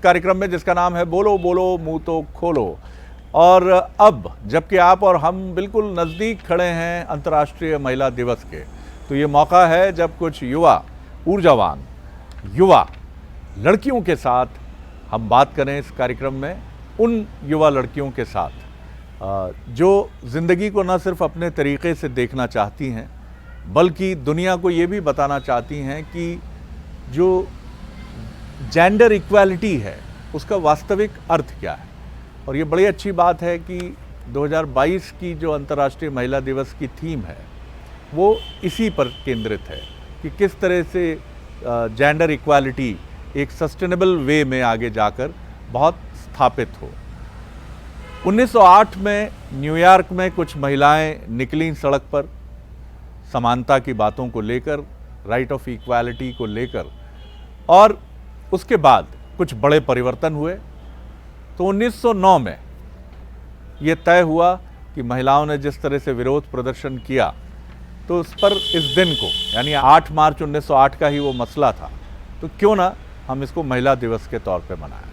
कार्यक्रम में जिसका नाम है बोलो बोलो मुंह तो खोलो। और अब जबकि आप और हम बिल्कुल नज़दीक खड़े हैं अंतर्राष्ट्रीय महिला दिवस के, तो ये मौका है जब कुछ युवा ऊर्जावान युवा लड़कियों के साथ हम बात करें इस कार्यक्रम में, उन युवा लड़कियों के साथ जो ज़िंदगी को न सिर्फ अपने तरीक़े से देखना चाहती हैं बल्कि दुनिया को ये भी बताना चाहती हैं कि जो जेंडर इक्वालिटी है उसका वास्तविक अर्थ क्या है। और ये बड़ी अच्छी बात है कि 2022 की जो अंतर्राष्ट्रीय महिला दिवस की थीम है वो इसी पर केंद्रित है कि किस तरह से जेंडर इक्वालिटी एक सस्टेनेबल वे में आगे जाकर बहुत स्थापित हो। 1908 में न्यूयॉर्क में कुछ महिलाएं निकलीं सड़क पर समानता की बातों को लेकर, राइट ऑफ इक्वालिटी को लेकर, और उसके बाद कुछ बड़े परिवर्तन हुए। तो 1909 में ये तय हुआ कि महिलाओं ने जिस तरह से विरोध प्रदर्शन किया तो उस पर इस दिन को यानी 8 मार्च 1908 का ही वो मसला था, तो क्यों ना हम इसको महिला दिवस के तौर पे मनाएं।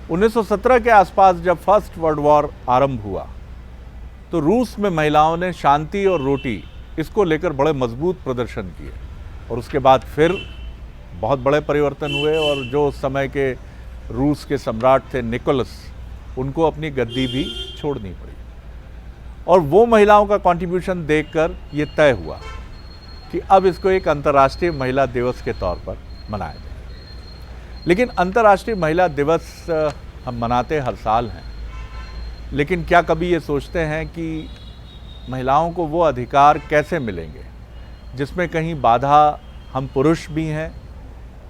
1917 के आसपास जब फर्स्ट वर्ल्ड वॉर आरंभ हुआ तो रूस में महिलाओं ने शांति और रोटी इसको लेकर बड़े मजबूत प्रदर्शन किए और उसके बाद फिर बहुत बड़े परिवर्तन हुए और जो उस समय के रूस के सम्राट थे निकोलस, उनको अपनी गद्दी भी छोड़नी पड़ी। और वो महिलाओं का कंट्रीब्यूशन देखकर ये तय हुआ कि अब इसको एक अंतर्राष्ट्रीय महिला दिवस के तौर पर मनाया जाए। लेकिन अंतर्राष्ट्रीय महिला दिवस हम मनाते हर साल हैं, लेकिन क्या कभी ये सोचते हैं कि महिलाओं को वो अधिकार कैसे मिलेंगे जिसमें कहीं बाधा हम पुरुष भी हैं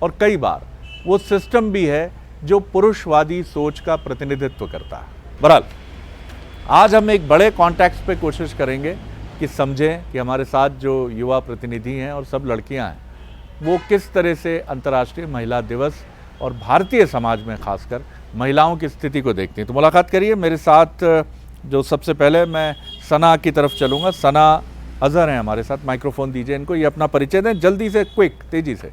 और कई बार वो सिस्टम भी है जो पुरुषवादी सोच का प्रतिनिधित्व करता है। बहरहाल आज हम एक बड़े कॉन्टेक्स्ट पे कोशिश करेंगे कि समझें कि हमारे साथ जो युवा प्रतिनिधि हैं और सब लड़कियां हैं वो किस तरह से अंतर्राष्ट्रीय महिला दिवस और भारतीय समाज में खासकर महिलाओं की स्थिति को देखती हैं। तो मुलाकात करिए मेरे साथ। जो सबसे पहले मैं सना की तरफ चलूँगा। सना अज़हर हैं हमारे साथ, माइक्रोफोन दीजिए इनको, ये अपना परिचय दें जल्दी से, क्विक, तेज़ी से।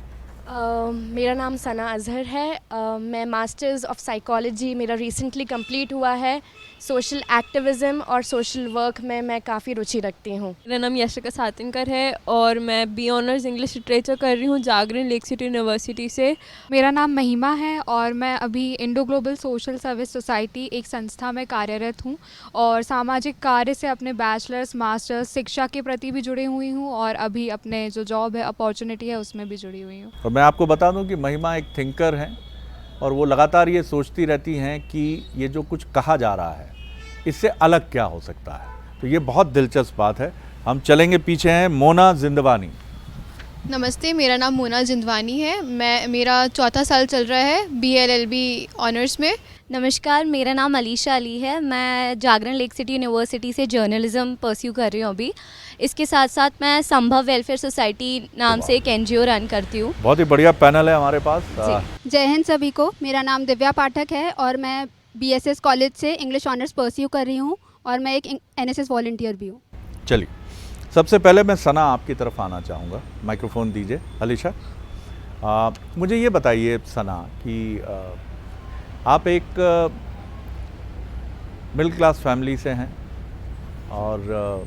मेरा नाम सना अज़हर है। मैं मास्टर्स ऑफ साइकोलॉजी मेरा रिसेंटली कंप्लीट हुआ है। सोशल एक्टिविज़म और सोशल वर्क में मैं काफ़ी रुचि रखती हूँ। मेरा नाम यशिका सातिनकर है और मैं बी ऑनर्स इंग्लिश लिटरेचर कर रही हूँ जागरण लेक सिटी यूनिवर्सिटी से। मेरा नाम महिमा है और मैं अभी Indo global social service society एक संस्था में कार्यरत हूँ और सामाजिक कार्य से अपने बैचलर्स मास्टर्स शिक्षा के प्रति भी जुड़ी हुई हूँ और अभी अपने जो जॉब है अपॉर्चुनिटी है उसमें भी जुड़ी हुई हूँ। और मैं आपको बता दूं कि महिमा एक थिंकर हैं और वो लगातार ये सोचती रहती हैं कि ये जो कुछ कहा जा रहा है इससे अलग क्या हो सकता है। तो ये बहुत दिलचस्प बात है। हम चलेंगे, पीछे हैं मोना जिंदवानी। नमस्ते, मेरा नाम मोना जिंदवानी है। मेरा चौथा साल चल रहा है BLLB ऑनर्स में। नमस्कार, मेरा नाम अलीशा अली है। मैं जागरण लेक सिटी यूनिवर्सिटी से जर्नलिज्म परस्यू कर रही हूँ अभी। इसके साथ साथ मैं संभव वेलफेयर सोसाइटी नाम से एक NGO रन करती हूँ। बहुत ही बढ़िया पैनल है हमारे पास। जय हिंद सभी को। मेरा नाम दिव्या पाठक है और मैं BSS कॉलेज से इंग्लिश ऑनर्स परस्यू कर रही हूँ और मैं एक NSS वॉलंटियर भी हूँ। चलिए, सबसे पहले मैं सना आपकी तरफ आना चाहूँगा, माइक्रोफोन दीजिए। अलीशा, मुझे ये बताइए सना कि आप एक मिडिल क्लास फैमिली से हैं और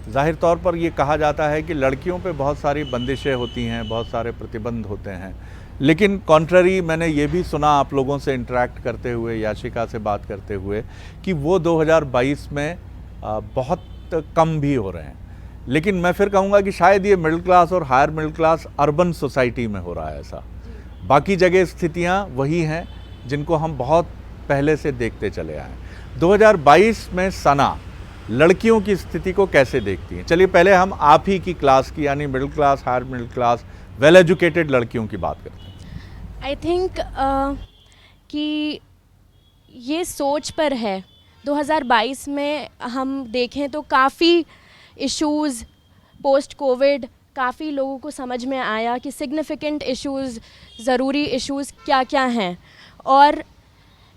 ज़ाहिर तौर पर ये कहा जाता है कि लड़कियों पे बहुत सारी बंदिशें होती हैं, बहुत सारे प्रतिबंध होते हैं, लेकिन कॉन्ट्ररी मैंने ये भी सुना आप लोगों से इंटरेक्ट करते हुए, याशिका से बात करते हुए, कि वो 2022 में बहुत कम भी हो रहे हैं। लेकिन मैं फिर कहूँगा कि शायद ये मिडिल क्लास और higher middle class urban society में हो रहा है ऐसा। बाकी जगह स्थितियाँ वही हैं जिनको हम बहुत पहले से देखते चले आए। 2022 में सना लड़कियों की स्थिति को कैसे देखती हैं? चलिए पहले हम आप ही की क्लास की यानी middle class, higher middle class, well educated लड़कियों की बात करते हैं। आई थिंक कि ये सोच पर है। 2022 में हम देखें तो काफ़ी इश्यूज़ पोस्ट कोविड, काफ़ी लोगों को समझ में आया कि सिग्निफिकेंट इश्यूज़, ज़रूरी इश्यूज़ क्या क्या हैं और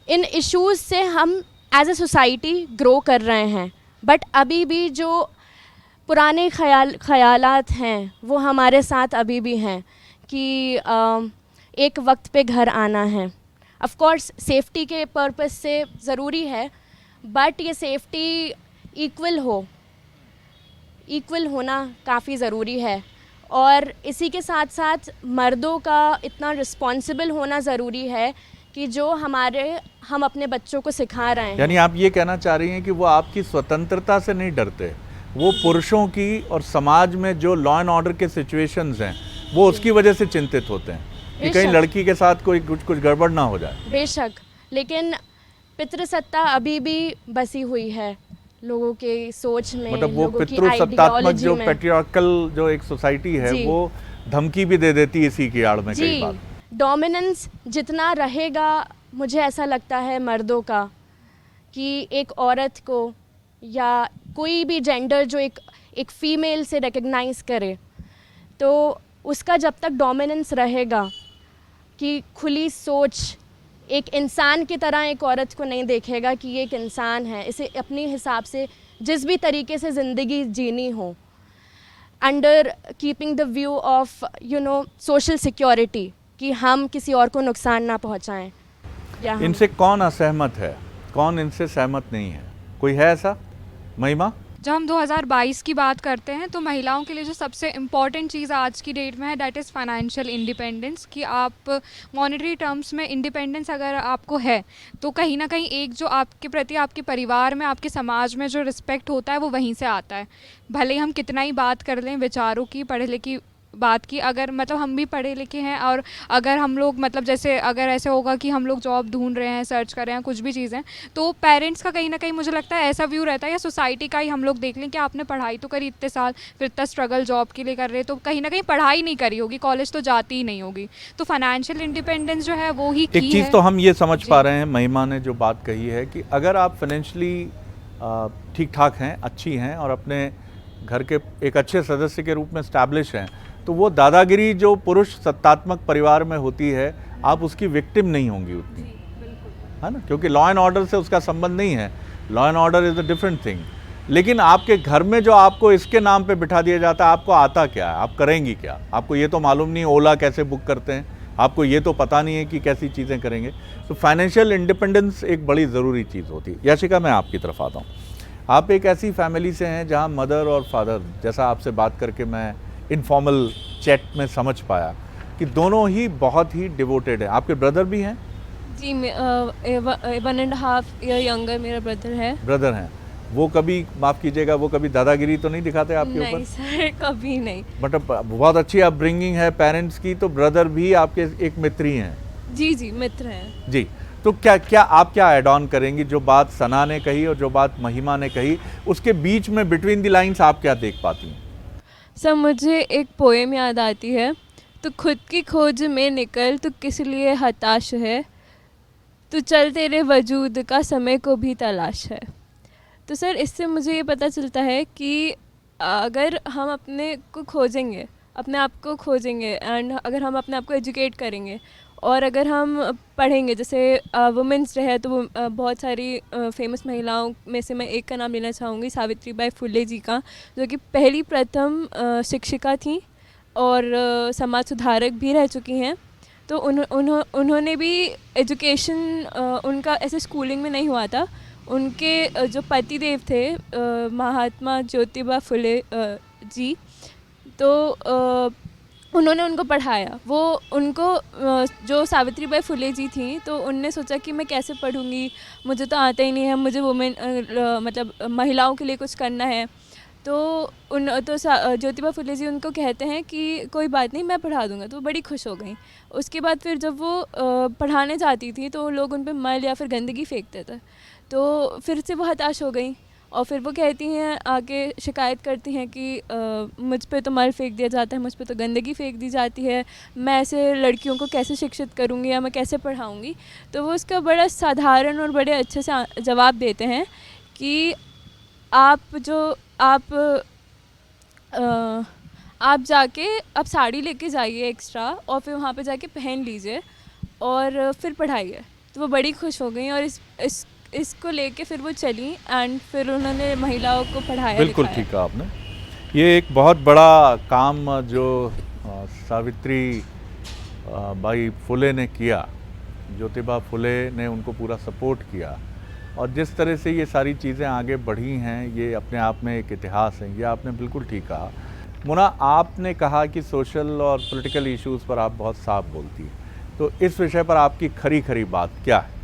इन इश्यूज़ से हम एज ए सोसाइटी ग्रो कर रहे हैं। बट अभी भी जो पुराने ख़यालात हैं वो हमारे साथ अभी भी हैं कि एक वक्त पे घर आना है, ऑफ कोर्स सेफ्टी के पर्पस से ज़रूरी है, बट ये सेफ्टी इक्वल होना काफ़ी ज़रूरी है। और इसी के साथ साथ मर्दों का इतना रिस्पॉन्सिबल होना ज़रूरी है कि जो हम अपने बच्चों को सिखा रहे हैं। यानी आप ये कहना चाह रही हैं कि वो आपकी स्वतंत्रता से नहीं डरते, वो पुरुषों की और समाज में जो लॉ एंड ऑर्डर के सिचुएशंस हैं वो उसकी वजह से चिंतित होते हैं कि कहीं लड़की के साथ कोई कुछ गड़बड़ ना हो जाए। बेशक, लेकिन पितृसत्ता अभी भी बसी हुई है लोगों के सोच में, मतलब वो लोगों की पितृसत्तात्मक जो ideology में। पैट्रियार्कल जो एक सोसाइटी है जी। वो धमकी भी दे देती है इसी की आड़ में कई बार। डोमिनेंस जितना रहेगा, मुझे ऐसा लगता है मर्दों का, कि एक औरत को या कोई भी जेंडर जो एक फीमेल से रिकग्नाइज करे, तो उसका जब तक डोमिनेंस रहेगा कि खुली सोच एक इंसान की तरह एक औरत को नहीं देखेगा कि ये एक इंसान है, इसे अपने हिसाब से जिस भी तरीके से ज़िंदगी जीनी हो, under keeping the view of social security, कि हम किसी और को नुकसान ना पहुंचाएं। या इनसे कौन असहमत है, कौन इनसे सहमत नहीं है, कोई है ऐसा? महिमा? जब हम 2022 की बात करते हैं तो महिलाओं के लिए जो सबसे इम्पॉर्टेंट चीज़ आज की डेट में है दैट इज़ फाइनेंशियल इंडिपेंडेंस। कि आप मॉनेटरी टर्म्स में इंडिपेंडेंस अगर आपको है तो कहीं ना कहीं एक जो आपके प्रति आपके परिवार में, आपके समाज में जो रिस्पेक्ट होता है वो वहीं से आता है। भले हम कितना ही बात कर लें विचारों की, पढ़े लिखी बात की, अगर मतलब हम भी पढ़े लिखे हैं और अगर हम लोग मतलब जैसे अगर ऐसे होगा कि हम लोग जॉब ढूंढ रहे हैं, सर्च कर रहे हैं, कुछ भी चीज़ें, तो पेरेंट्स का कहीं ना कहीं मुझे लगता है ऐसा व्यू रहता है, या सोसाइटी का ही हम लोग देख लें कि आपने पढ़ाई तो करी इतने साल, फिर इतना स्ट्रगल जॉब के लिए कर रहे, तो कहीं ना कहीं पढ़ाई नहीं करी होगी, कॉलेज तो जाती ही नहीं होगी। तो फाइनेंशियल इंडिपेंडेंस जो है वो ही एक चीज़ तो हम ये समझ पा रहे हैं, महिमा ने जो बात कही है कि अगर आप फाइनेंशियली ठीक ठाक हैं, अच्छी हैं और अपने घर के एक अच्छे सदस्य के रूप में स्टैब्लिश हैं, तो वो दादागिरी जो पुरुष सत्तात्मक परिवार में होती है, आप उसकी विक्टिम नहीं होंगी उतनी, है ना, क्योंकि लॉ एंड ऑर्डर से उसका संबंध नहीं है। Law and order is a different thing. लेकिन आपके घर में जो आपको इसके नाम पे बिठा दिया जाता है, आपको आता क्या है, आप करेंगी क्या? आपको ये तो मालूम नहीं ओला कैसे बुक करते हैं, आपको ये तो पता नहीं है कि कैसी चीज़ें करेंगे। तो फाइनेंशियल इंडिपेंडेंस एक बड़ी ज़रूरी चीज़ होती है। याशिका, मैं आपकी तरफ आता हूँ। आप एक ऐसी फैमिली से हैं जहाँ मदर और फादर, जैसा आपसे बात करके मैं इनफॉर्मल चैट में समझ पाया कि दोनों ही बहुत ही डिवोटेड हैं। आपके ब्रदर भी हैं? जी, 1.5 ईयर यंगर मेरा ब्रदर है। वो कभी, माफ़ कीजिएगा, वो कभी दादागिरी तो नहीं दिखाते आपके ऊपर? नहीं सर, कभी नहीं। मतलब बहुत अच्छी अपब्रिंगिंग है पेरेंट्स की, तो ब्रदर भी आपके एक मित्र ही हैं? जी जी, मित्र हैं जी। तो क्या आप ऐड ऑन करेंगी जो बात सना ने कही और जो बात महिमा ने कही, उसके बीच में बिटवीन द लाइंस आप क्या देख पाती हैं? सर, मुझे एक पोएम याद आती है, तो खुद की खोज में निकल, तो किस लिए हताश है, तो चल तेरे वजूद का समय को भी तलाश है। तो सर, इससे मुझे ये पता चलता है कि अगर हम अपने को खोजेंगे, अपने आप को खोजेंगे, एंड अगर हम अपने आप को एजुकेट करेंगे और अगर हम पढ़ेंगे, जैसे वुमेंस डे है तो बहुत सारी फेमस महिलाओं में से मैं एक का नाम लेना चाहूँगी, सावित्रीबाई फुले जी का, जो कि पहली प्रथम शिक्षिका थी और समाज सुधारक भी रह चुकी हैं। तो उन्होंने भी एजुकेशन, उनका ऐसे स्कूलिंग में नहीं हुआ था। उनके जो पतिदेव थे महात्मा ज्योतिबा फुले जी, तो उन्होंने उनको पढ़ाया। वो उनको जो सावित्रीबाई फुले जी थी, तो उनने सोचा कि मैं कैसे पढ़ूंगी, मुझे तो आता ही नहीं है, मुझे वुमेन मतलब महिलाओं के लिए कुछ करना है। तो ज्योतिबा फुले जी उनको कहते हैं कि कोई बात नहीं, मैं पढ़ा दूंगा। तो वो बड़ी खुश हो गई। उसके बाद फिर जब वो पढ़ाने जाती थी तो लोग उन पर मल या फिर गंदगी फेंकते थे, तो फिर से वो हताश हो गई और फिर वो कहती हैं, आगे शिकायत करती हैं कि मुझ पे तो मल फेंक दिया जाता है, मुझ पे तो गंदगी फेंक दी जाती है, मैं ऐसे लड़कियों को कैसे शिक्षित करूँगी या मैं कैसे पढ़ाऊँगी। तो वो उसका बड़ा साधारण और बड़े अच्छे से जवाब देते हैं कि आप जाके आप साड़ी लेके जाइए एक्स्ट्रा और फिर वहाँ पे जाके पहन लीजिए और फिर पढ़ाइए। तो वो बड़ी खुश हो गई और इसको लेके फिर वो चली एंड फिर उन्होंने महिलाओं को पढ़ाया। बिल्कुल ठीक कहा आपने। ये एक बहुत बड़ा काम जो सावित्री बाई फुले ने किया, ज्योतिबा फुले ने उनको पूरा सपोर्ट किया, और जिस तरह से ये सारी चीज़ें आगे बढ़ी हैं, ये अपने आप में एक इतिहास है। ये आपने बिल्कुल ठीक कहा। मुना, आपने कहा कि सोशल और पॉलिटिकल इश्यूज़ पर आप बहुत साफ बोलती हैं, तो इस विषय पर आपकी खरी खरी बात क्या है?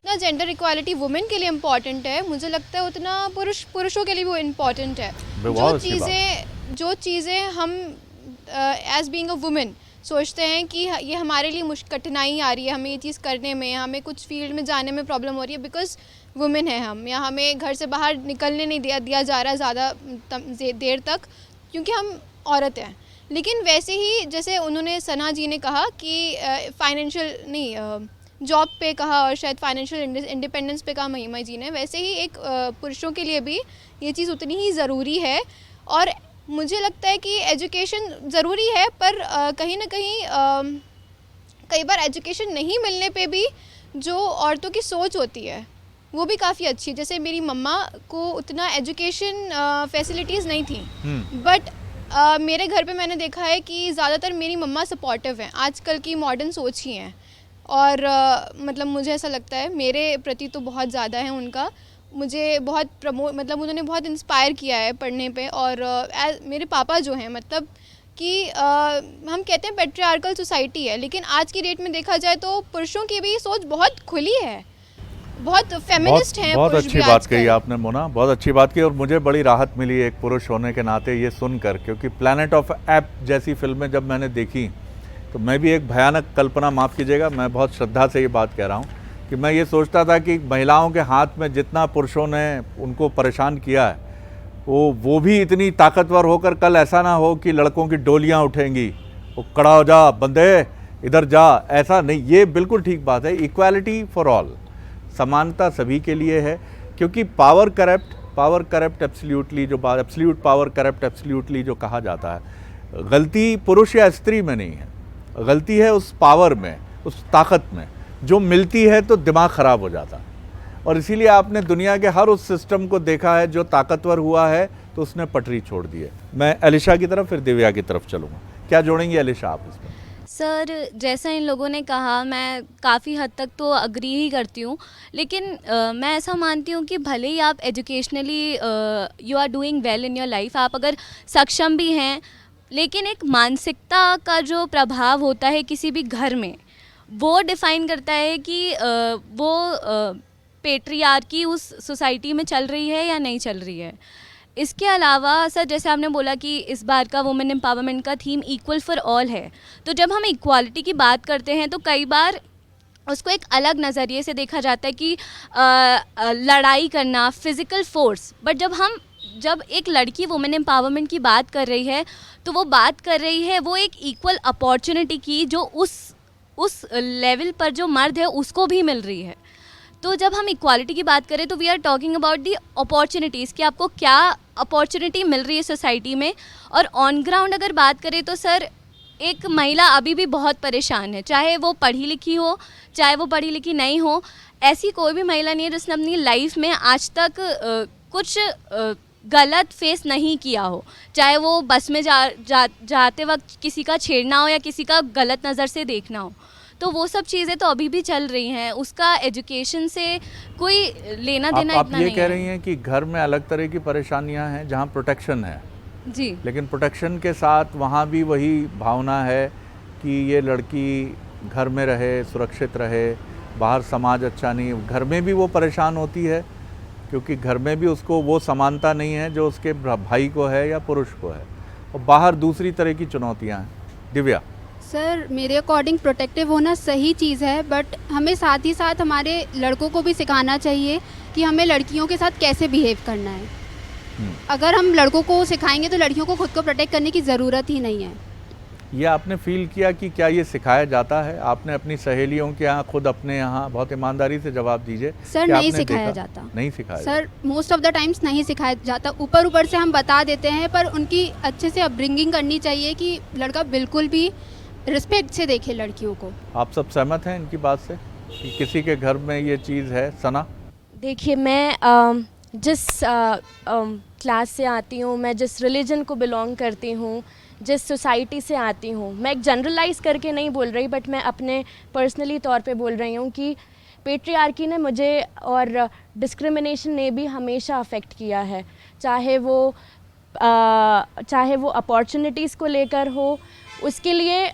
ना जेंडर इक्वालिटी वुमेन के लिए इम्पॉर्टेंट है, मुझे लगता है उतना पुरुषों के लिए भी वो इम्पॉर्टेंट है। बहुत अच्छी बात। जो चीज़ें हम एज बीइंग अ वुमेन सोचते हैं कि ये हमारे लिए कठिनाई आ रही है, हमें ये चीज़ करने में, हमें कुछ फील्ड में जाने में प्रॉब्लम हो रही है बिकॉज वुमेन है हम, या हमें घर से बाहर निकलने नहीं दिया जा रहा है ज़्यादा देर तक क्योंकि हम औरत हैं। लेकिन वैसे ही जैसे उन्होंने सना जी ने कहा कि फाइनेंशियल नहीं जॉब पे कहा और शायद फाइनेंशियल इंडिपेंडेंस पे कहा महिमा जी ने, वैसे ही एक पुरुषों के लिए भी ये चीज़ उतनी ही ज़रूरी है। और मुझे लगता है कि एजुकेशन ज़रूरी है, पर कहीं ना कहीं कई बार एजुकेशन नहीं मिलने पे भी जो औरतों की सोच होती है वो भी काफ़ी अच्छी है। जैसे मेरी मम्मा को उतना एजुकेशन फैसिलिटीज़ नहीं थी, बट मेरे घर पे मैंने देखा है कि ज़्यादातर मेरी मम्मा सपोर्टिव हैं, आजकल की मॉडर्न सोच ही हैं। और मतलब मुझे ऐसा लगता है मेरे प्रति तो बहुत ज़्यादा है उनका, मुझे बहुत मतलब उन्होंने बहुत इंस्पायर किया है पढ़ने पे। और मेरे पापा जो हैं मतलब कि हम कहते हैं पैट्रियार्कल सोसाइटी है, लेकिन आज की डेट में देखा जाए तो पुरुषों की भी सोच बहुत खुली है, बहुत फेमिनिस्ट हैं। बहुत अच्छी बात कही आपने मोना, बहुत अच्छी बात की। और मुझे बड़ी राहत मिली एक पुरुष होने के नाते ये सुनकर, क्योंकि प्लैनेट ऑफ एप जैसी फिल्में जब मैंने देखी तो मैं भी एक भयानक कल्पना, माफ़ कीजिएगा, मैं बहुत श्रद्धा से ये बात कह रहा हूँ कि मैं ये सोचता था कि महिलाओं के हाथ में जितना पुरुषों ने उनको परेशान किया है वो भी इतनी ताकतवर होकर कल ऐसा ना हो कि लड़कों की डोलियाँ उठेंगी, वो खड़ा हो जा बंदे इधर जा, ऐसा नहीं। ये बिल्कुल ठीक बात है, इक्वालिटी फॉर ऑल, समानता सभी के लिए है। क्योंकि पावर करप्ट एब्सोल्युटली, जो बात एब्सोल्यूट पावर करप्ट एब्सोल्युटली जो कहा जाता है, गलती पुरुष या स्त्री में नहीं है, गलती है उस पावर में, उस ताकत में जो मिलती है तो दिमाग ख़राब हो जाता है। और इसीलिए आपने दुनिया के हर उस सिस्टम को देखा है जो ताकतवर हुआ है तो उसने पटरी छोड़ दी है। मैं एलिशा की तरफ फिर दिव्या की तरफ चलूँगा, क्या जोड़ेंगी एलिशा आप इसमें? सर, जैसा इन लोगों ने कहा मैं काफ़ी हद तक तो अग्री ही करती हूँ, लेकिन मैं ऐसा मानती हूँ कि भले ही आप educationally you are doing well in your life, आप अगर सक्षम भी हैं, लेकिन एक मानसिकता का जो प्रभाव होता है किसी भी घर में, वो डिफ़ाइन करता है कि वो पेट्रियार्की उस सोसाइटी में चल रही है या नहीं चल रही है। इसके अलावा सर, जैसे आपने बोला कि इस बार का वुमेन एम्पावरमेंट का थीम इक्वल फॉर ऑल है, तो जब हम इक्वालिटी की बात करते हैं तो कई बार उसको एक अलग नज़रिए से देखा जाता है कि लड़ाई करना, फिज़िकल फोर्स। बट जब एक लड़की वुमेन एम्पावरमेंट की बात कर रही है तो वो बात कर रही है वो एक इक्वल अपॉर्चुनिटी की, जो उस लेवल पर जो मर्द है उसको भी मिल रही है। तो जब हम इक्वालिटी की बात करें तो we are talking about the opportunities कि आपको क्या अपॉर्चुनिटी मिल रही है सोसाइटी में। और ऑन ग्राउंड अगर बात करें तो सर, एक महिला अभी भी बहुत परेशान है, चाहे वो पढ़ी लिखी हो चाहे वो पढ़ी लिखी नहीं हो। ऐसी कोई भी महिला नहीं है जिसने अपनी लाइफ में आज तक कुछ गलत फेस नहीं किया हो, चाहे वो बस में जाते वक्त किसी का छेड़ना हो या किसी का गलत नज़र से देखना हो। तो वो सब चीज़ें तो अभी भी चल रही हैं, उसका एजुकेशन से कोई लेना देना इतना नहीं है। आप ये कह रही हैं कि घर में अलग तरह की परेशानियां हैं जहां प्रोटेक्शन है जी, लेकिन प्रोटेक्शन के साथ वहां भी वही भावना है कि ये लड़की घर में रहे, सुरक्षित रहे, बाहर समाज अच्छा नहीं, घर में भी वो परेशान होती है क्योंकि घर में भी उसको वो समानता नहीं है जो उसके भाई को है या पुरुष को है, और बाहर दूसरी तरह की चुनौतियाँ हैं। दिव्या? सर, मेरे अकॉर्डिंग प्रोटेक्टिव होना सही चीज़ है, बट हमें साथ ही साथ हमारे लड़कों को भी सिखाना चाहिए कि हमें लड़कियों के साथ कैसे बिहेव करना है। अगर हम लड़कों को सिखाएंगे तो लड़कियों को खुद को प्रोटेक्ट करने की ज़रूरत ही नहीं है। ये आपने फील किया कि क्या ये सिखाया जाता है? आपने अपनी सहेलियों के यहाँ, खुद अपने यहाँ, बहुत ईमानदारी से जवाब दीजिए। सर, नहीं सिखाया जाता। नहीं सिखाया sir, most of the times नहीं सिखाया जाता। ऊपर से हम बता देते हैं, पर उनकी अच्छे से अपब्रिंगिंग करनी चाहिए कि लड़का बिल्कुल भी रिस्पेक्ट से देखे लड़कियों को। आप सब सहमत हैं इनकी बात से कि किसी के घर में ये चीज़ है? सना? देखिए, मैं जिस क्लास से आती हूँ, मैं जिस रिलीजन को बिलोंग करती हूँ, जिस सोसाइटी से आती हूँ, मैं एक जनरलाइज करके नहीं बोल रही, बट मैं अपने पर्सनली तौर पे बोल रही हूँ कि पेट्रियार्की ने मुझे और डिस्क्रिमिनेशन ने भी हमेशा अफेक्ट किया है, चाहे वो अपॉर्चुनिटीज़ को लेकर हो। उसके लिए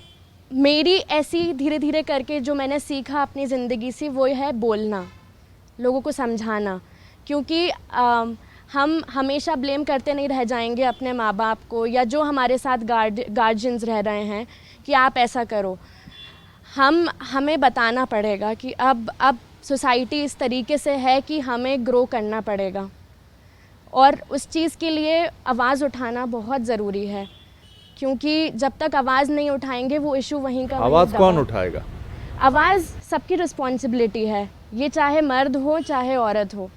मेरी ऐसी धीरे धीरे करके जो मैंने सीखा अपनी ज़िंदगी से वो है बोलना, लोगों को समझाना, क्योंकि हम हमेशा ब्लेम करते नहीं रह जाएंगे अपने माँ बाप को या जो हमारे साथ गार्जियंस रह रहे हैं कि आप ऐसा करो। हमें बताना पड़ेगा कि अब सोसाइटी इस तरीके से है कि हमें ग्रो करना पड़ेगा, और उस चीज़ के लिए आवाज़ उठाना बहुत ज़रूरी है, क्योंकि जब तक आवाज़ नहीं उठाएंगे वो इशू वहीं का आवाज़ कौन उठाएगा? आवाज़ सबकी रिस्पॉन्सिबिलिटी है, ये चाहे मर्द हो चाहे औरत हो।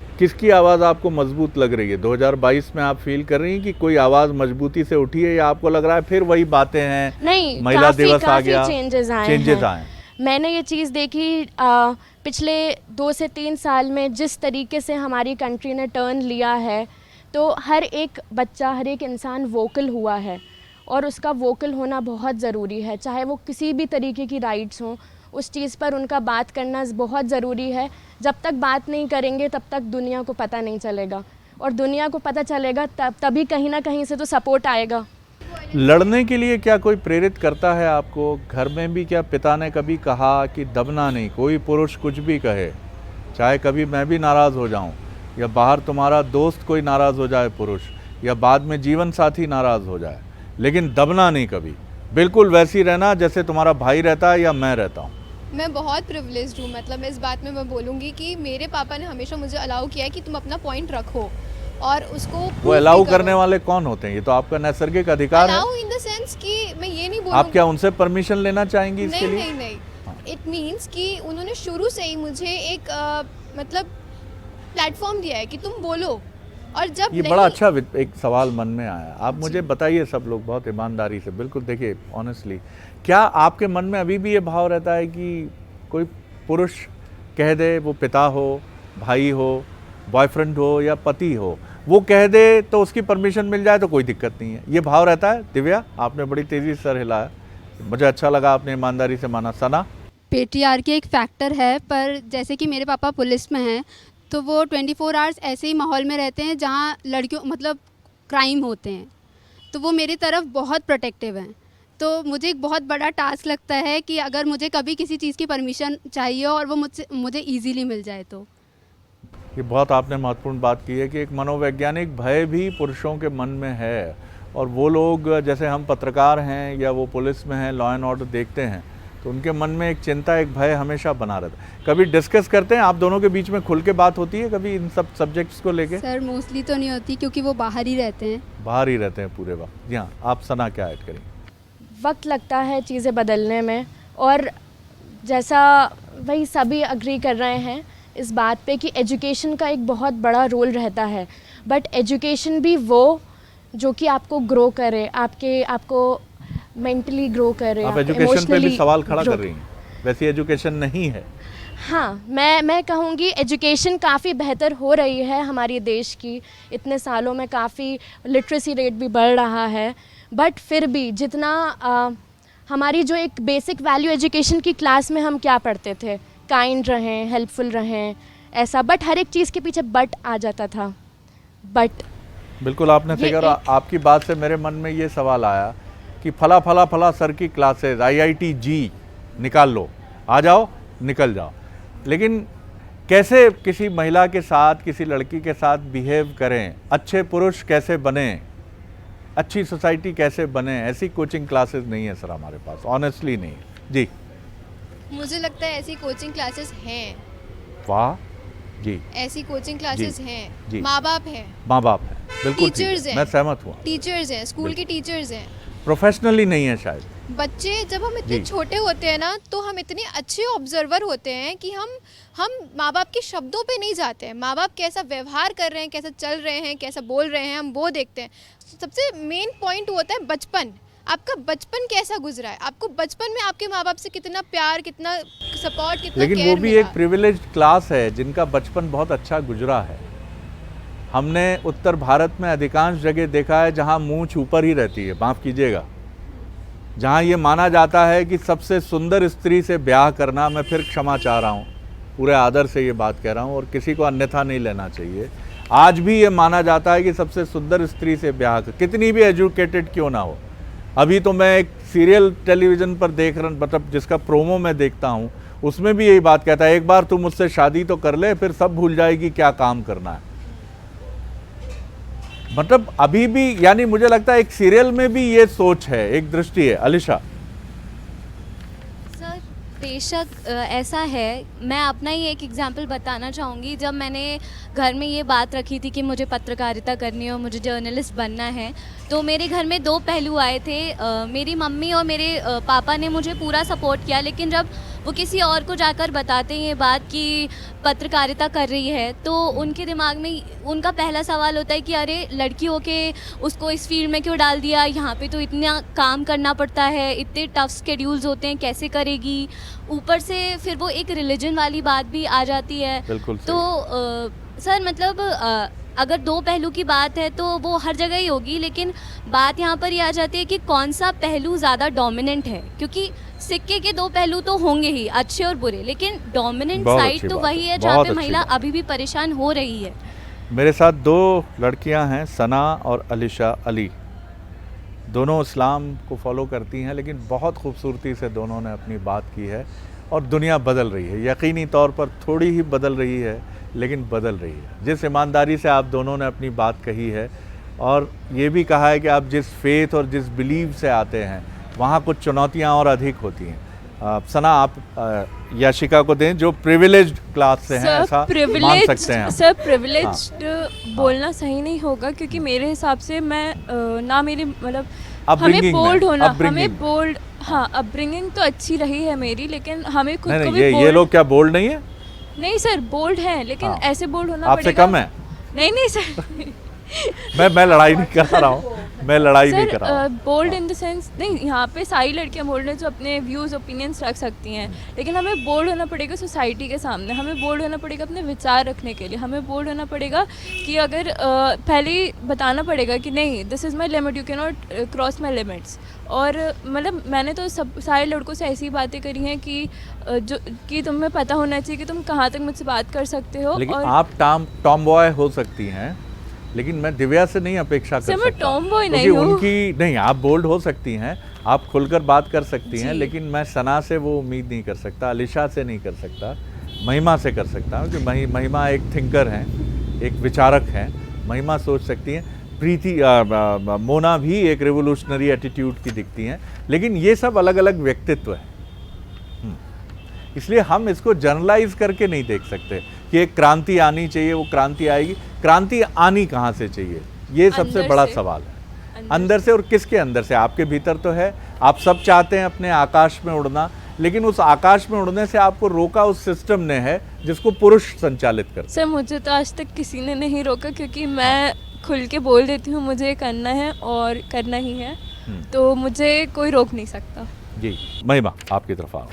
किसकी आवाज़ आपको मजबूत लग रही है? 2022 में आप फील कर रही हैं कि कोई आवाज़ मजबूती से उठी है, या आपको लग रहा है फिर वही बातें हैं? नहीं, महिला दिवस आ गया, चेंजेस आए। मैंने ये चीज़ देखी पिछले 2 से 3 साल में, जिस तरीके से हमारी कंट्री ने टर्न लिया है, तो हर एक बच्चा, हर एक इंसान वोकल हुआ है, और उसका वोकल होना बहुत ज़रूरी है, चाहे वो किसी भी तरीके की राइट्स हों, उस चीज़ पर उनका बात करना बहुत ज़रूरी है। जब तक बात नहीं करेंगे तब तक दुनिया को पता नहीं चलेगा, और दुनिया को पता चलेगा तभी कहीं ना कहीं से तो सपोर्ट आएगा। लड़ने के लिए क्या कोई प्रेरित करता है आपको? घर में भी क्या पिता ने कभी कहा कि दबना नहीं, कोई पुरुष कुछ भी कहे, चाहे कभी मैं भी नाराज़ हो जाऊं, या बाहर तुम्हारा दोस्त कोई नाराज़ हो जाए पुरुष, या बाद में जीवन साथी नाराज़ हो जाए, लेकिन दबना नहीं कभी, बिल्कुल वैसी रहना जैसे तुम्हारा भाई रहता है या मैं रहता हूँ? मैं बहुत प्रिविलेज्ड हूँ, मतलब इस बात में मैं बोलूँगी कि मेरे पापा ने हमेशा मुझे अलाउ किया है कि तुम अपना पॉइंट रखो और उसको वो अलाउ करने वाले कौन होते हैं? ये तो आपका नैसर्गिक अधिकार है। अलाउ इन द सेंस कि मैं ये नहीं बोलूँ, आप क्या उनसे परमिशन लेना चाहेंगी इसके लिए? नहीं नहीं, इट मीन्स कि उन्होंने शुरू से ही मुझे एक मतलब प्लेटफॉर्म दिया है कि तुम बोलो। और जब ये बड़ा अच्छा एक सवाल मन में आया, आप मुझे बताइए, सब लोग बहुत ईमानदारी से, बिल्कुल देखिए ऑनेस्टली, क्या आपके मन में अभी भी ये भाव रहता है कि कोई पुरुष कह दे, वो पिता हो, भाई हो, बॉयफ्रेंड हो या पति हो, वो कह दे तो उसकी परमिशन मिल जाए तो कोई दिक्कत नहीं है, ये भाव रहता है? दिव्या, आपने बड़ी तेज़ी से सर हिलाया, मुझे अच्छा लगा, आपने ईमानदारी से माना। सना? पेट्रियार्की एक फैक्टर है, पर जैसे कि मेरे पापा पुलिस में हैं, तो वो 24 आवर्स ऐसे ही माहौल में रहते हैं जहाँ लड़कियों मतलब क्राइम होते हैं, तो वो मेरी तरफ बहुत प्रोटेक्टिव हैं। तो मुझे एक बहुत बड़ा टास्क लगता है कि अगर मुझे कभी किसी चीज़ की परमिशन चाहिए और वो मुझे ईजीली मिल जाए तो। ये बहुत आपने महत्वपूर्ण बात की है कि एक मनोवैज्ञानिक भय भी पुरुषों के मन में है, और वो लोग जैसे हम पत्रकार हैं या वो पुलिस में हैं, लॉ एंड ऑर्डर देखते हैं, तो उनके मन में एक चिंता, एक भय हमेशा बना रहता है। कभी डिस्कस करते हैं आप दोनों के बीच में, खुल के बात होती है कभी इन सब सब्जेक्ट्स को लेके? सर मोस्टली तो नहीं होती, क्योंकि वो बाहर ही रहते हैं। बाहर ही रहते हैं पूरे वक्त। जी हाँ, आप सना क्या ऐड करेंगे? वक्त लगता है चीज़ें बदलने में, और जैसा वही सभी अग्री कर रहे हैं इस बात पे कि एजुकेशन का एक बहुत बड़ा रोल रहता है, बट एजुकेशन भी वो जो कि आपको ग्रो करे, आपको मेंटली ग्रो करे। आप एजुकेशन पे भी सवाल खड़ा कर रही हैं, वैसी एजुकेशन नहीं है। हाँ, मैं कहूँगी एजुकेशन काफ़ी बेहतर हो रही है हमारे देश की, इतने सालों में काफ़ी लिटरेसी रेट भी बढ़ रहा है, बट फिर भी जितना हमारी जो एक बेसिक वैल्यू एजुकेशन की क्लास में हम क्या पढ़ते थे, काइंड रहें, हेल्पफुल रहें, ऐसा, बट हर एक चीज़ के पीछे बट आ जाता था। बट बिल्कुल आपने सही कहा। आपकी बात से मेरे मन में ये सवाल आया कि फला फला फला सर की क्लासेस, IIT निकाल लो, आ जाओ, निकल जाओ, लेकिन कैसे किसी महिला के साथ, किसी लड़की के साथ बिहेव करें, अच्छे पुरुष कैसे बने, अच्छी सोसाइटी कैसे बने, ऐसी कोचिंग क्लासेस नहीं है सर हमारे पास, ऑनेस्टली नहीं है। जी, मुझे लगता है ऐसी कोचिंग क्लासेस हैं। वाह जी, ऐसी कोचिंग क्लासेस हैं, माँ बाप हैं, बिल्कुल टीचर्स हैं, मैं सहमत हूँ, टीचर्स हैं, स्कूल के टीचर्स हैं, प्रोफेशनली नहीं है शायद। बच्चे जब हम इतने छोटे होते हैं ना, तो हम इतने अच्छे ऑब्जर्वर होते हैं कि हम माँ बाप के शब्दों पे नहीं जाते हैं, माँ बाप कैसा व्यवहार कर रहे हैं, कैसा चल रहे हैं, कैसा बोल रहे हैं, हम वो देखते हैं। सबसे मेन पॉइंट होता है बचपन, आपका बचपन कैसा गुजरा है, आपको बचपन में आपके माँ बाप से कितना प्यार, कितना सपोर्ट, कितना लेकिन वो भी एक प्रिविलेज्ड क्लास है जिनका बचपन बहुत अच्छा गुजरा है, हमने उत्तर भारत में अधिकांश जगह देखा है जहाँ मूंछ ऊपर ही रहती है, माफ़ कीजिएगा, जहाँ ये माना जाता है कि सबसे सुंदर स्त्री से ब्याह करना, मैं फिर क्षमा चाह रहा हूँ, पूरे आदर से ये बात कह रहा हूँ और किसी को अन्यथा नहीं लेना चाहिए, आज भी ये माना जाता है कि सबसे सुंदर स्त्री से ब्याह कर, कितनी भी एजुकेटेड क्यों ना हो। अभी तो मैं एक सीरियल टेलीविज़न पर देख रहा, मतलब जिसका प्रोमो मैं देखता हूँ, उसमें भी यही बात कहता है, एक बार तू मुझसे शादी तो कर ले, फिर सब भूल जाएगी क्या काम करना है। मतलब अभी भी, यानी मुझे लगता है एक सीरियल में भी ये सोच है, एक दृष्टि है। अलीशा। सर बेशक ऐसा है, मैं अपना ही एक एग्जांपल बताना चाहूँगी। जब मैंने घर में ये बात रखी थी कि मुझे पत्रकारिता करनी है और मुझे जर्नलिस्ट बनना है, तो मेरे घर में दो पहलू आए थे। मेरी मम्मी और मेरे पापा ने मुझे पूरा सपोर्ट किया, लेकिन जब वो किसी और को जाकर बताते हैं ये बात कि पत्रकारिता कर रही है, तो उनके दिमाग में उनका पहला सवाल होता है कि अरे लड़की हो के उसको इस फील्ड में क्यों डाल दिया, यहाँ पे तो इतना काम करना पड़ता है, इतने टफ स्केड्यूल्स होते हैं, कैसे करेगी। ऊपर से फिर वो एक रिलीजन वाली बात भी आ जाती है। बिल्कुल तो सर मतलब अगर दो पहलू की बात है तो वो हर जगह ही होगी, लेकिन बात यहाँ पर ये आ जाती है कि कौन सा पहलू ज़्यादा डोमिनेंट है, क्योंकि सिक्के के दो पहलू तो होंगे ही, अच्छे और बुरे, लेकिन डोमिनेंट साइड तो वही है जहाँ पे महिला अभी भी परेशान हो रही है। मेरे साथ दो लड़कियां हैं, सना और अलीशा अली। दोनों इस्लाम को फॉलो करती हैं, लेकिन बहुत खूबसूरती से दोनों ने अपनी बात की है और दुनिया बदल रही है। यकीनी तौर पर थोड़ी ही बदल रही है, लेकिन बदल रही है। जिस ईमानदारी से आप दोनों ने अपनी बात कही है और ये भी कहा है कि आप जिस फेथ और जिस बिलीव से आते हैं वहाँ कुछ चुनौतियाँ और अधिक होती हैं। सना, आप याशिका को दें जो प्रिविलेज्ड क्लास से हैं, ऐसा मान सकते हैं। सर प्रिविलेज्ड बोलना सही नहीं होगा, क्योंकि मेरे हिसाब से मैं ना मेरी मतलब हमें बोल्ड होना, हमें बोल्ड, हाँ अपब्रिंगिंग तो अच्छी रही है मेरी, लेकिन हमें खुद को भी ये लोग क्या बोल्ड नहीं है? नहीं सर बोल्ड है, लेकिन ऐसे बोल्ड होना आपसे कम है? नहीं सर मैं लड़ाई नहीं कर रहा हूँ, मैं लड़ाई नहीं कर रहा हूँ। बोल्ड इन द सेंस नहीं, यहाँ पे सारी लड़कियाँ बोल्ड हैं जो अपने व्यूज़ ओपिनियंस रख सकती हैं, लेकिन हमें बोल्ड होना पड़ेगा सोसाइटी के सामने, हमें बोल्ड होना पड़ेगा अपने विचार रखने के लिए, हमें बोल्ड होना पड़ेगा कि अगर पहले ही बताना पड़ेगा कि नहीं this is my limit, you can not cross my limits. और मतलब मैंने तो सारे लड़कों से ऐसी बातें करी हैं कि जो कि तुम्हें पता होना चाहिए कि तुम कहाँ तक मुझसे बात कर सकते हो। लेकिन आप टॉम बॉय हो सकती हैं, लेकिन मैं दिव्या से नहीं अपेक्षा कर सकता। मैं टॉम बॉय नहीं हूँ। उनकी नहीं, आप बोल्ड हो सकती हैं, आप खुलकर बात कर सकती हैं, लेकिन मैं सना से वो उम्मीद नहीं कर सकता, अलीशा से नहीं कर सकता, महिमा से कर सकता हूँ। क्योंकि महिमा एक थिंकर हैं, एक विचारक हैं, महिमा सोच सकती हैं। प्रीति मोना भी एक रिवोल्यूशनरी एटीट्यूड की दिखती हैं, लेकिन ये सब अलग अलग व्यक्तित्व है, इसलिए हम इसको जनरलाइज करके नहीं देख सकते कि एक क्रांति आनी चाहिए, वो क्रांति आएगी। क्रांति आनी कहाँ से चाहिए, ये सबसे बड़ा सवाल है। अंदर से, और किसके अंदर से? आपके भीतर तो है, आप सब चाहते हैं अपने आकाश में उड़ना, लेकिन उस आकाश में उड़ने से आपको रोका उस सिस्टम ने है जिसको पुरुष संचालित करते हैं। सर मुझे तो आज तक किसी ने नहीं रोका, क्योंकि मैं खुल के बोल देती हूँ मुझे करना है और करना ही है, तो मुझे कोई रोक नहीं सकता। जी महिमा, आपकी तरफ आओ।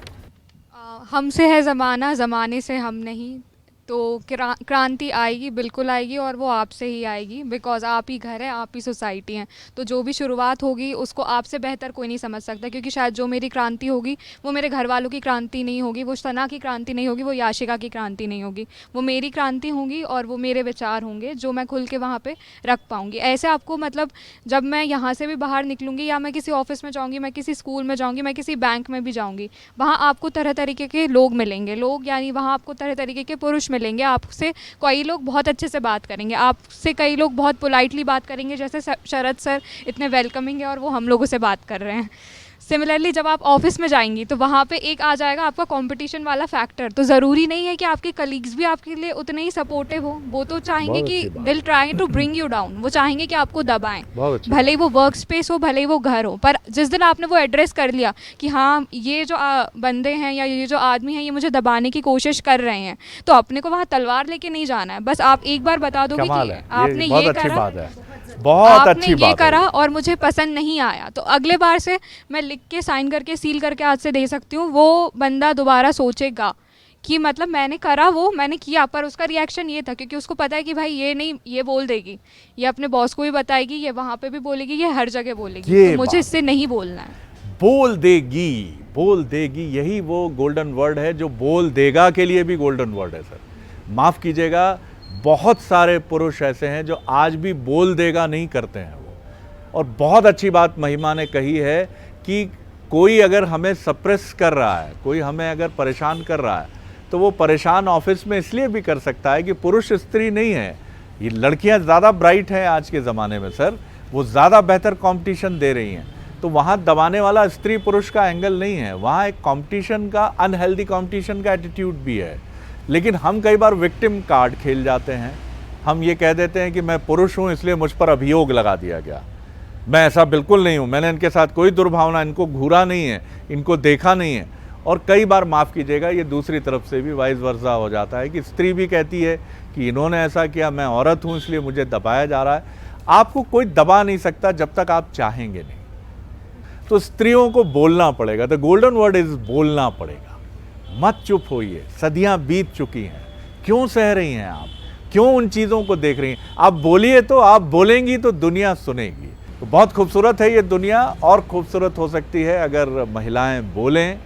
हमसे है ज़माना, ज़माने से हम नहीं। तो क्रांति आएगी, बिल्कुल आएगी, और वो आपसे ही आएगी, बिकॉज़ आप ही घर है, आप ही सोसाइटी हैं। तो जो भी शुरुआत होगी उसको आपसे बेहतर कोई नहीं समझ सकता, क्योंकि शायद जो मेरी क्रांति होगी वो मेरे घर वालों की क्रांति नहीं होगी, वो सना की क्रांति नहीं होगी, वो याशिका की क्रांति नहीं होगी, वो मेरी क्रांति होगी और वो मेरे विचार होंगे जो मैं खुल के वहाँ पर रख पाऊँगी। ऐसे आपको मतलब जब मैं यहाँ से भी बाहर निकलूँगी, या मैं किसी ऑफिस में जाऊँगी, मैं किसी स्कूल में जाऊँगी, मैं किसी बैंक में भी जाऊँगी, वहाँ आपको तरह तरीके के लोग मिलेंगे, लोग यानी वहाँ आपको तरह तरीके के पुरुष मिलेंगे। आपसे कई लोग बहुत अच्छे से बात करेंगे, आपसे कई लोग बहुत पोलाइटली बात करेंगे, जैसे शरद सर इतने वेलकमिंग है और वो हम लोगों से बात कर रहे हैं। सिमिलरली जब आप ऑफिस में जाएंगी तो वहाँ पे एक आ जाएगा आपका कंपटीशन वाला फैक्टर। तो ज़रूरी नहीं है कि आपके कलीग्स भी आपके लिए उतने ही सपोर्टिव हो, वो तो चाहेंगे कि will try to bring you down, वो चाहेंगे कि आपको दबाएं, भले ही वो वर्क स्पेस हो, भले ही वो घर हो। पर जिस दिन आपने वो एड्रेस कर लिया कि हाँ ये जो बंदे हैं या ये जो आदमी हैं ये मुझे दबाने की कोशिश कर रहे हैं, तो अपने को वहाँ तलवार लेके नहीं जाना है। बस आप एक बार बता दोगे कि आपने ये करा, बहुत अच्छी बात ये करा और मुझे पसंद नहीं आया, तो अगले बार से मैं लिख के साइन करके सील करके आज से दे सकती हूँ, वो बंदा दोबारा सोचेगा कि मतलब मैंने करा, वो मैंने किया, पर उसका रिएक्शन ये था क्योंकि उसको पता है कि भाई ये नहीं, ये बोल देगी, ये अपने बॉस को भी बताएगी, ये वहाँ पे भी बोलेगी, ये हर जगह बोलेगी, ये तो मुझे बात इससे नहीं बोलना है। बोल देगी, यही वो गोल्डन वर्ड है जो बोल देगा के लिए भी गोल्डन वर्ड है सर। माफ़ कीजिएगा, बहुत सारे पुरुष ऐसे हैं जो आज भी बोल देगा नहीं करते हैं वो। और बहुत अच्छी बात महिमा ने कही है कि कोई अगर हमें सप्रेस कर रहा है, कोई हमें अगर परेशान कर रहा है, तो वो परेशान ऑफिस में इसलिए भी कर सकता है कि पुरुष स्त्री नहीं है, ये लड़कियां ज़्यादा ब्राइट हैं आज के ज़माने में सर, वो ज़्यादा बेहतर कंपटीशन दे रही हैं। तो वहाँ दबाने वाला स्त्री पुरुष का एंगल नहीं है, वहाँ एक कंपटीशन का, अनहेल्दी कंपटीशन का एटीट्यूड भी है। लेकिन हम कई बार विक्टिम कार्ड खेल जाते हैं, हम ये कह देते हैं कि मैं पुरुष हूँ इसलिए मुझ पर अभियोग लगा दिया गया। मैं ऐसा बिल्कुल नहीं हूँ, मैंने इनके साथ कोई दुर्भावना, इनको घूरा नहीं है, इनको देखा नहीं है। और कई बार माफ़ कीजिएगा, ये दूसरी तरफ से भी वाइस वर्सा हो जाता है कि स्त्री भी कहती है कि इन्होंने ऐसा किया, मैं औरत हूँ इसलिए मुझे दबाया जा रहा है। आपको कोई दबा नहीं सकता जब तक आप चाहेंगे नहीं। तो स्त्रियों को बोलना पड़ेगा, द गोल्डन वर्ड इज बोलना पड़ेगा। मत चुप होइए, सदियां बीत चुकी हैं, क्यों सह रही हैं आप, क्यों उन चीज़ों को देख रही हैं? आप बोलिए, तो आप बोलेंगी तो दुनिया सुनेगी। तो बहुत खूबसूरत है ये दुनिया, और खूबसूरत हो सकती है अगर महिलाएं बोलें,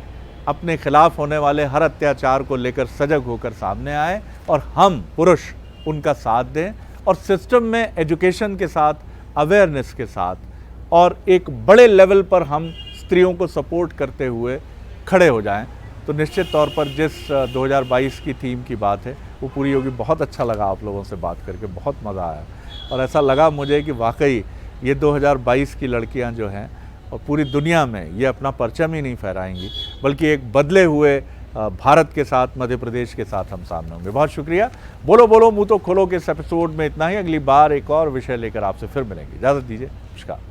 अपने खिलाफ होने वाले हर अत्याचार को लेकर सजग होकर सामने आए, और हम पुरुष उनका साथ दें, और सिस्टम में एजुकेशन के साथ, अवेयरनेस के साथ, और एक बड़े लेवल पर हम स्त्रियों को सपोर्ट करते हुए खड़े हो जाएं। तो निश्चित तौर पर जिस 2022 की थीम की बात है वो पूरी होगी। बहुत अच्छा लगा आप लोगों से बात करके, बहुत मज़ा आया, और ऐसा लगा मुझे कि वाकई ये 2022 की लड़कियां जो हैं, और पूरी दुनिया में ये अपना परचम ही नहीं फहराएंगी, बल्कि एक बदले हुए भारत के साथ, मध्य प्रदेश के साथ हम सामने होंगे। बहुत शुक्रिया। बोलो बोलो मुँह तो खोलो के इस एपिसोड में इतना ही। अगली बार एक और विषय लेकर आपसे फिर मिलेंगे। इजाज़त दीजिए, नमस्कार।